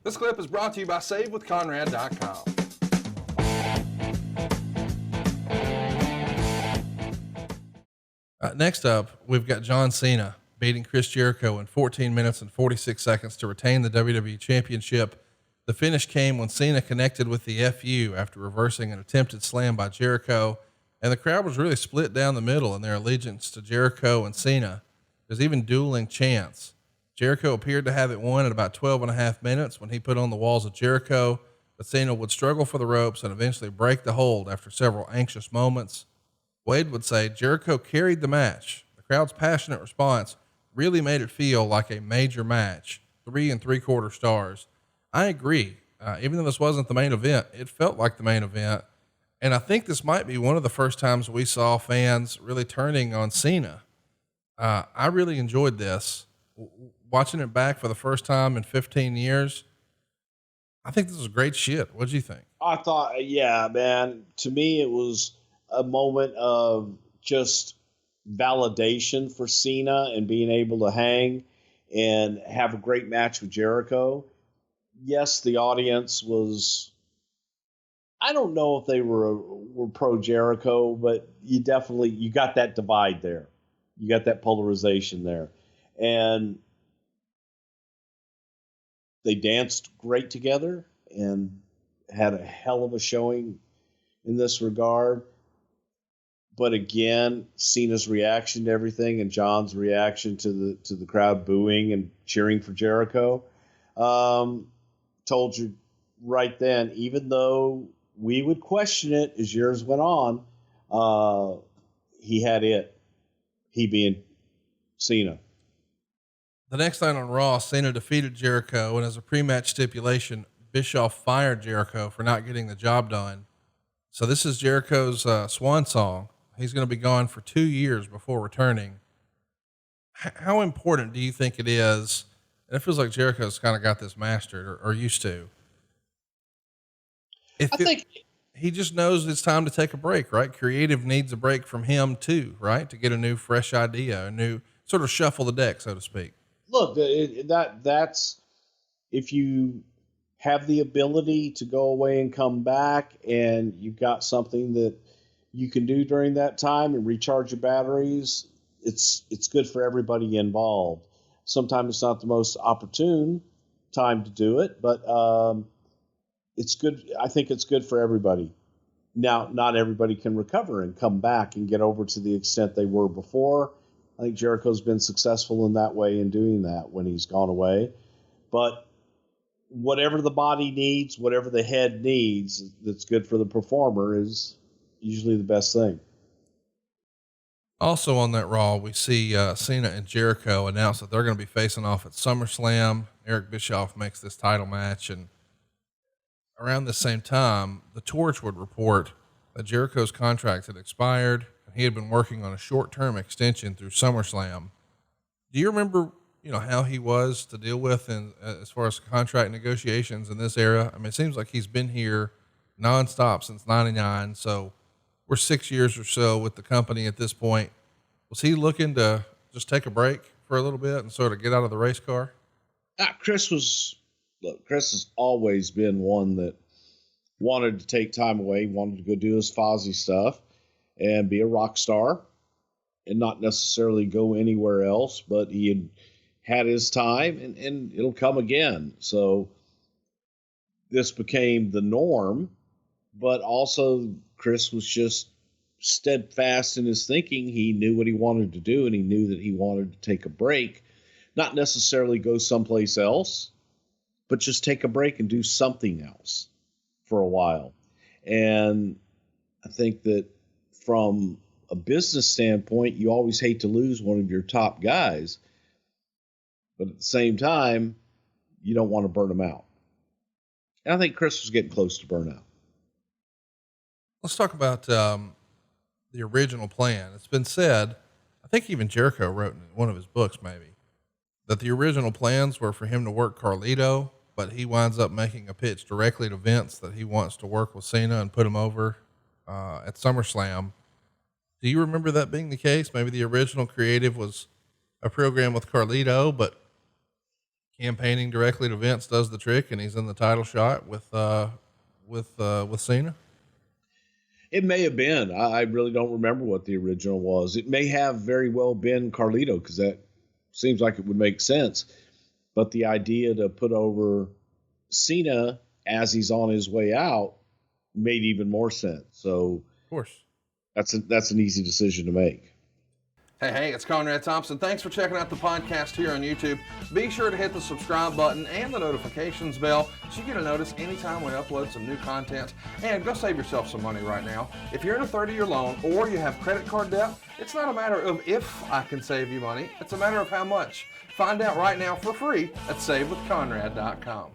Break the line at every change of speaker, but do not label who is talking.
This clip is brought to you by SaveWithConrad.com. Next up, we've got John Cena beating Chris Jericho in 14 minutes and 46 seconds to retain the WWE Championship. The finish came when Cena connected with the FU after reversing an attempted slam by Jericho, and the crowd was really split down the middle in their allegiance to Jericho and Cena. There's even dueling chants. Jericho appeared to have it won at about 12 and a half minutes when he put on the walls of Jericho, but Cena would struggle for the ropes and eventually break the hold after several anxious moments. Wade would say Jericho carried the match. The crowd's passionate response really made it feel like a major match, 3 3/4 stars. I agree. Even though this wasn't the main event, it felt like the main event. And I think this might be one of the first times we saw fans really turning on Cena. I really enjoyed this. Watching it back for the first time in 15 years, I think this was great shit. What'd you think?
I thought, yeah, man, to me, it was a moment of just validation for Cena and being able to hang and have a great match with Jericho. Yes, the audience was, I don't know if they were pro Jericho, but you got that divide there. You got that polarization there. And they danced great together and had a hell of a showing in this regard. But again, Cena's reaction to everything and John's reaction to the crowd booing and cheering for Jericho told you right then, even though we would question it as years went on, he had it. He being Cena.
The next night on Raw, Cena defeated Jericho, and as a pre-match stipulation, Bischoff fired Jericho for not getting the job done. So this is Jericho's swan song. He's going to be gone for 2 years before returning. How important do you think it is? And it feels like Jericho's kind of got this mastered or used to. I think he just knows it's time to take a break, right? Creative needs a break from him too, right? To get a new, fresh idea, a new sort of shuffle the deck, so to speak.
Look, that's if you have the ability to go away and come back and you've got something that you can do during that time and recharge your batteries, it's good for everybody involved. Sometimes it's not the most opportune time to do it, but it's good. I think it's good for everybody. Now, not everybody can recover and come back and get over to the extent they were before. I think Jericho's been successful in that way in doing that when he's gone away. But whatever the body needs, whatever the head needs that's good for the performer is usually the best thing.
Also on that Raw, we see Cena and Jericho announce that they're going to be facing off at SummerSlam. Eric Bischoff makes this title match. And around the same time, the Torch would report that Jericho's contract had expired. He had been working on a short-term extension through SummerSlam. Do you remember, how he was to deal with as far as contract negotiations in this era? I mean, it seems like he's been here nonstop since 99. So we're 6 years or so with the company at this point. Was he looking to just take a break for a little bit and sort of get out of the race car?
Chris has always been one that wanted to take time away, wanted to go do his Fozzy stuff and be a rock star and not necessarily go anywhere else, but he had his time and it'll come again. So this became the norm, but also Chris was just steadfast in his thinking. He knew what he wanted to do and he knew that he wanted to take a break, not necessarily go someplace else, but just take a break and do something else for a while. And I think that from a business standpoint, you always hate to lose one of your top guys, but at the same time, you don't want to burn them out. And I think Chris was getting close to burnout.
Let's talk about the original plan. It's been said, I think even Jericho wrote in one of his books maybe, that the original plans were for him to work Carlito, but he winds up making a pitch directly to Vince that he wants to work with Cena and put him over at SummerSlam. Do you remember that being the case? Maybe the original creative was a program with Carlito, but campaigning directly to Vince does the trick, and he's in the title shot with Cena?
It may have been. I really don't remember what the original was. It may have very well been Carlito, because that seems like it would make sense. But the idea to put over Cena as he's on his way out made even more sense. So,
Of course.
that's an easy decision to make.
Hey, it's Conrad Thompson. Thanks for checking out the podcast here on YouTube. Be sure to hit the subscribe button and the notifications bell so you get a notice anytime we upload some new content. And go save yourself some money right now. If you're in a 30-year loan or you have credit card debt, it's not a matter of if I can save you money. It's a matter of how much. Find out right now for free at SaveWithConrad.com.